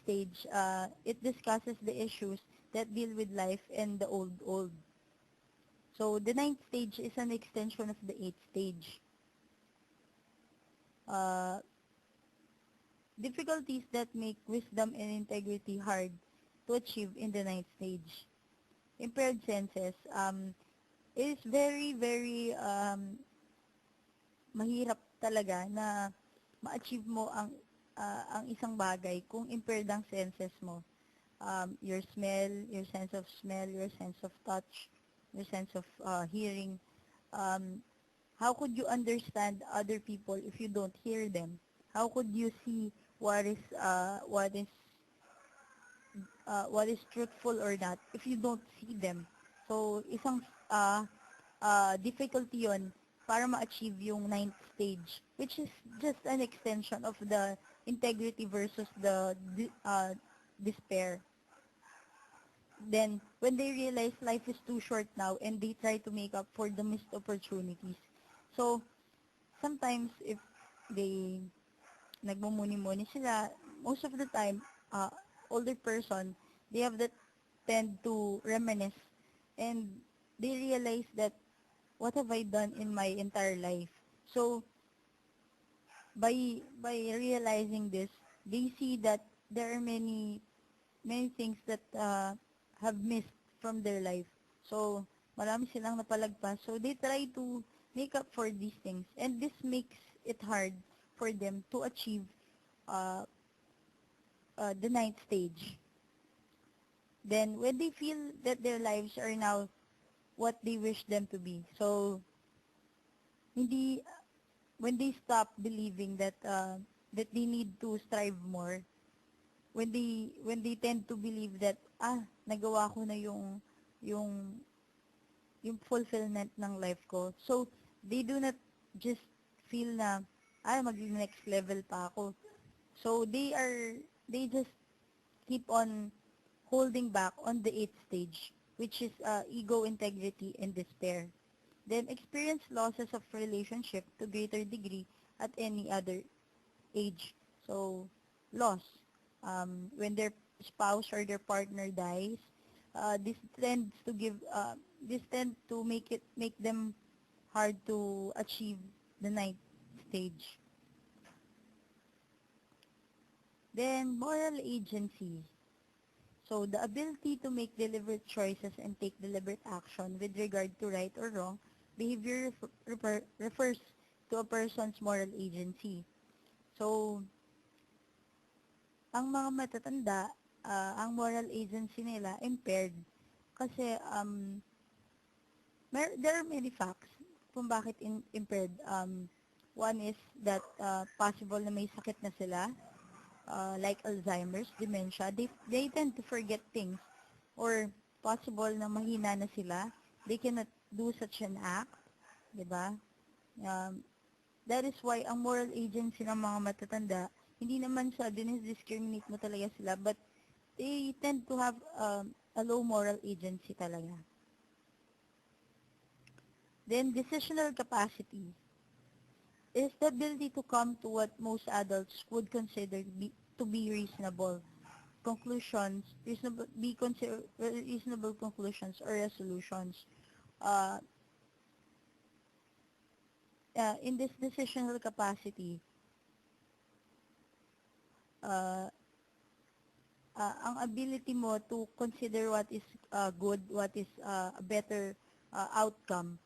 stage, it discusses the issues that deal with life and the old. So the ninth stage is an extension of the eighth stage. Uh, Difficulties that make wisdom and integrity hard to achieve in the ninth stage. Impaired senses, it is very mahirap talaga na ma-achieve mo ang isang bagay kung impaired ang senses mo. Your smell, your sense of smell, your sense of touch, your sense of hearing. How could you understand other people if you don't hear them? How could you see what is truthful or not if you don't see them? So isang difficulty yon para ma-achieve yung ninth stage, which is just an extension of the integrity versus the despair. Then, when they realize life is too short now and they try to make up for the missed opportunities. So, sometimes if they nagmumuni-muni sila, most of the time, older person, they have that tend to reminisce and they realize that what have I done in my entire life? So, by realizing this, they see that there are many things that have missed from their life. So, marami silang napalagpas. So, they try to make up for these things. And this makes it hard for them to achieve uh, the ninth stage. Then, when they feel that their lives are now what they wish them to be. So, hindi, when they stop believing that that they need to strive more, when they tend to believe that nagawa ko na yung fulfillment ng life ko. So they do not just feel na mag-next level pa ako. So they just keep on holding back on the eighth stage, which is ego, integrity, and despair. Then experience losses of relationship to greater degree at any other age. So loss, when their spouse or their partner dies, this tend to make them hard to achieve the ninth stage. Then moral agency. So the ability to make deliberate choices and take deliberate action with regard to right or wrong behavior refers to a person's moral agency. So ang mga matatanda, ang moral agency nila impaired kasi there are many facts kung bakit impaired. One is that possible na may sakit na sila, like Alzheimer's, dementia. They tend to forget things, or possible na mahina na sila. They cannot do such an act, di ba? That is why ang moral agency ng mga matatanda, hindi naman sa discriminate mo talaga sila, but they tend to have a low moral agency talaga. Then, decisional capacity is the ability to come to what most adults would consider to be reasonable conclusions, reasonable conclusions or resolutions. In this decisional capacity, ang ability mo to consider what is good, what is a better outcome,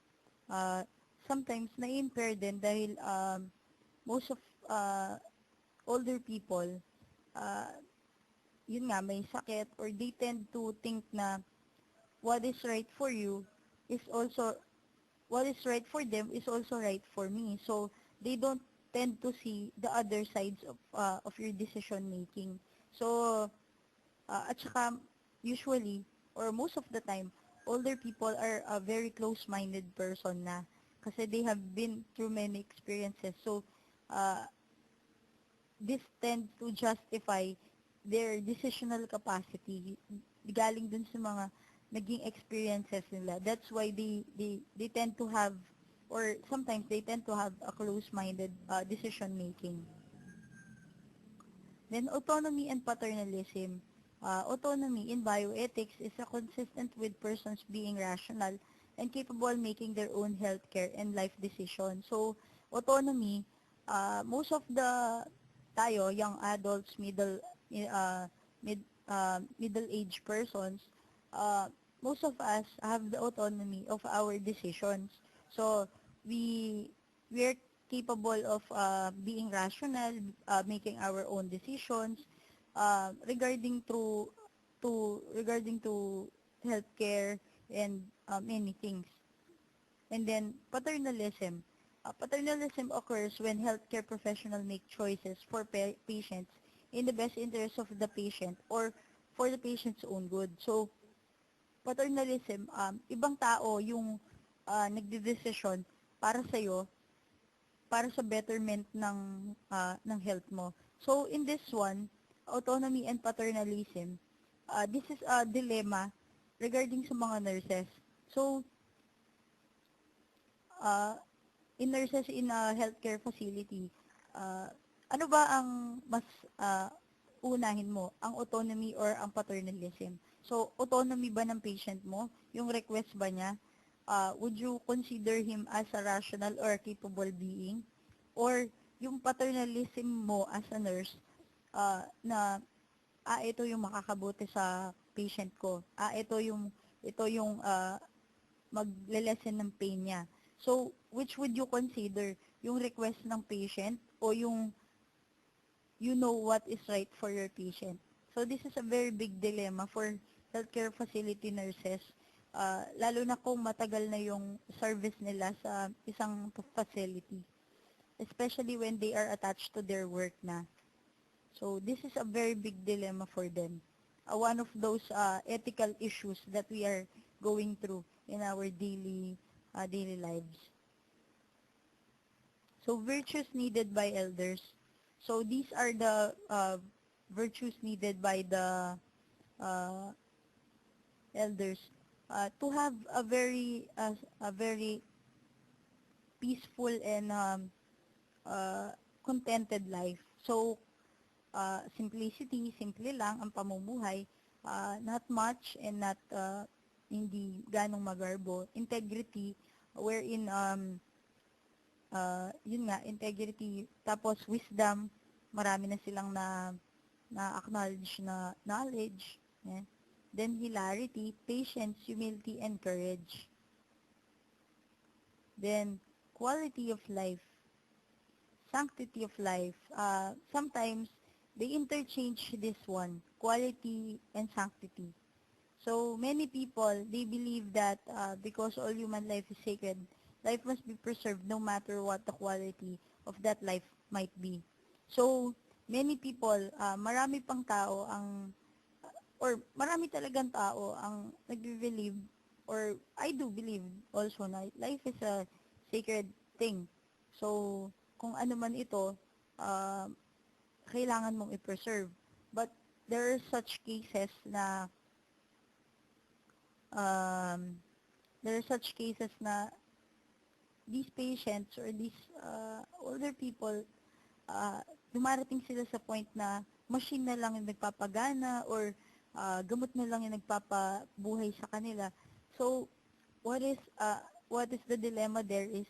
sometimes na-impair din dahil most of older people, yun nga, may sakit, or they tend to think na what is right for you is also, what is right for them is also right for me. So, they don't tend to see the other sides of your decision making. So, at saka, usually, or most of the time, older people are a very close-minded person na kasi they have been through many experiences. So, this tends to justify their decisional capacity galing dun sa mga naging experiences nila. That's why they tend to have, or sometimes they tend to have a close-minded decision making. Then autonomy and paternalism. Autonomy in bioethics is consistent with persons being rational and capable making their own healthcare and life decisions. So, autonomy, most of the tayo, young adults, uh, mid, middle-aged persons, uh, most of us have the autonomy of our decisions. So, we we're capable of being rational, making our own decisions, regarding to healthcare and many things. And then paternalism. Paternalism occurs when healthcare professionals make choices for patients in the best interest of the patient or for the patient's own good. So, paternalism, ibang tao yung nagdedesisyon para sa'yo, para sa betterment ng health mo. So, in this one, autonomy and paternalism, this is a dilemma regarding sa mga nurses. So, uh, in nurses in a healthcare facility, uh, ano ba ang mas unahin mo? Ang autonomy or ang paternalism? So, autonomy ba ng patient mo? Yung request ba niya? Would you consider him as a rational or capable being? Or yung paternalism mo as a nurse na ito yung makakabuti sa patient ko. Ito yung magle-lessen ng pain niya. So, which would you consider? Yung request ng patient o yung you know what is right for your patient? So, this is a very big dilemma for healthcare facility nurses, lalo na kung matagal na yung service nila sa isang facility, especially when they are attached to their work na. So, this is a very big dilemma for them. One of those ethical issues that we are going through in our daily lives. So, virtues needed by elders. So, these are the virtues needed by the elders to have a very peaceful and contented life. So, simplicity, simple lang ang pamumuhay, not much and not hindi ganong magarbo. Integrity, wherein yun nga, integrity, tapos wisdom, marami na silang na-acknowledge na knowledge. Yeah. Then hilarity, patience, humility, and courage. Then quality of life, sanctity of life. Sometimes they interchange this one, quality and sanctity. So many people, they believe that because all human life is sacred, life must be preserved no matter what the quality of that life might be. So many people, marami pang tao or marami talagang tao ang nagbe-believe, or I do believe also na life is a sacred thing. So, kung ano man ito, kailangan mong i-preserve. But there are such cases na these patients or these older people, dumarating sila sa point na machine na lang yung nagpapagana or gamot na lang yung nagpapabuhay sa kanila. So, what is the dilemma there is,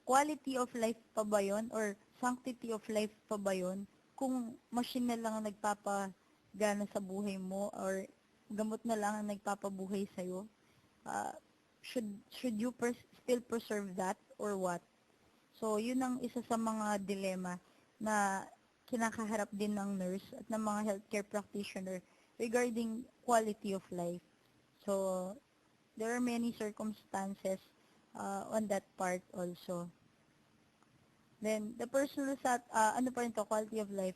quality of life pa ba yun or sanctity of life pa ba yun kung machine na lang ang nagpapagana sa buhay mo or gamot na lang ang nagpapabuhay sa'yo? Should you still preserve that or what? So, yun ang isa sa mga dilemma na kinakaharap din ng nurse at ng mga healthcare practitioner regarding quality of life. So, there are many circumstances on that part also. Then, the personal ano pa rin to, quality of life,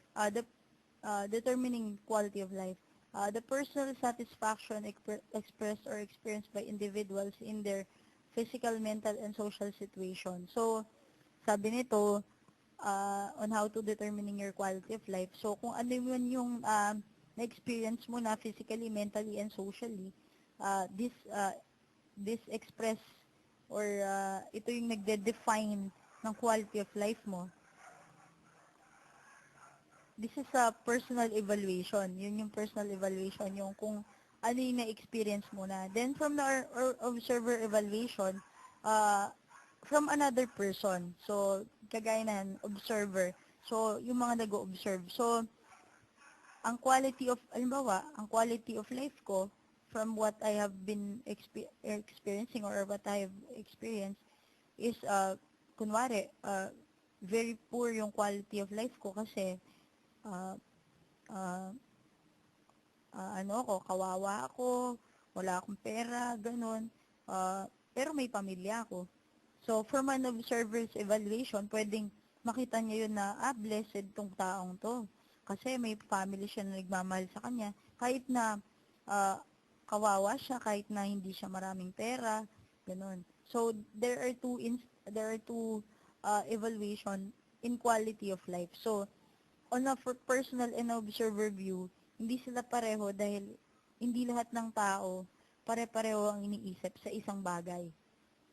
determining quality of life. The personal satisfaction expressed or experienced by individuals in their physical, mental, and social situation. So, sabi nito, on how to determining your quality of life. So, kung ano yun yung na-experience mo na physically, mentally, and socially, this express or ito yung nagde-define ng quality of life mo. this is a personal evaluation. Yun yung personal evaluation, yung kung ano yung na-experience mo na. Then from the observer evaluation, from another person. So, kagaya na observer. So, yung mga nag-o-observe. So, ang quality of, alimbawa, ang quality of life ko from what I have been experiencing or what I have experienced is, kunwari, very poor yung quality of life ko kasi, uh, uh, ano ako, kawawa ako, wala akong pera, ganun. Pero may pamilya ako. So, from an observer's evaluation, pwedeng makita niya yun na, blessed tong taong to. Kasi may family siya na nagmamahal sa kanya. Kahit na kawawa siya, kahit na hindi siya maraming pera, ganun. So, there are two evaluation in quality of life. So, on a personal and observer view, hindi sila pareho dahil hindi lahat ng tao pare-pareho ang iniisip sa isang bagay.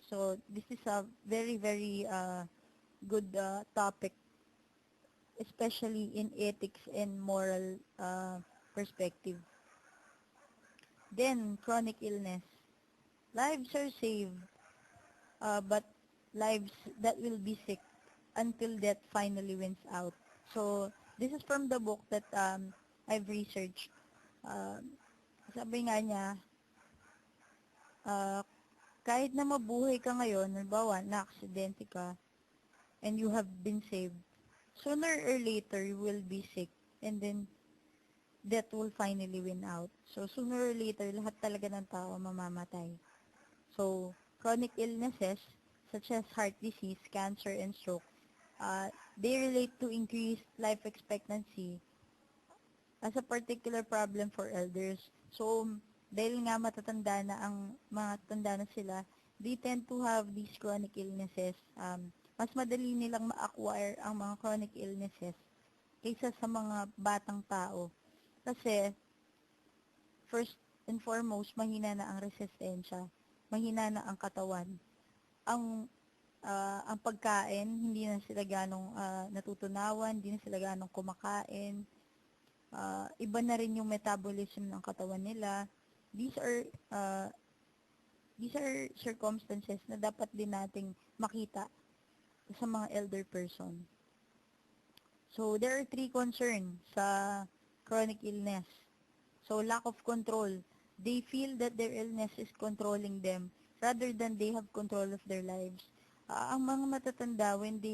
So, this is a very, very good topic, especially in ethics and moral perspective. Then, chronic illness. Lives are saved, but lives that will be sick until death finally wins out. So, this is from the book that I've researched. Sabi nga niya, kahit na mabuhay ka ngayon, halimbawa, na-aksidente ka, and you have been saved, sooner or later, you will be sick, and then, death will finally win out. So, sooner or later, lahat talaga ng tao mamamatay. So, chronic illnesses, such as heart disease, cancer, and stroke, they relate to increased life expectancy as a particular problem for elders. So, dahil nga matatanda na ang mga tanda na sila, they tend to have these chronic illnesses. Mas madali nilang ma-acquire ang mga chronic illnesses kaysa sa mga batang tao. Kasi, first and foremost, mahina na ang resistensya, mahina na ang katawan. Ang pagkain, hindi na sila ganong natutunawan, hindi na sila ganong kumakain. Iba na rin yung metabolism ng katawan nila. These are circumstances na dapat din nating makita sa mga elder person. So, there are 3 concerns sa chronic illness. So, lack of control. They feel that their illness is controlling them rather than they have control of their lives. Ang mga matatanda, when they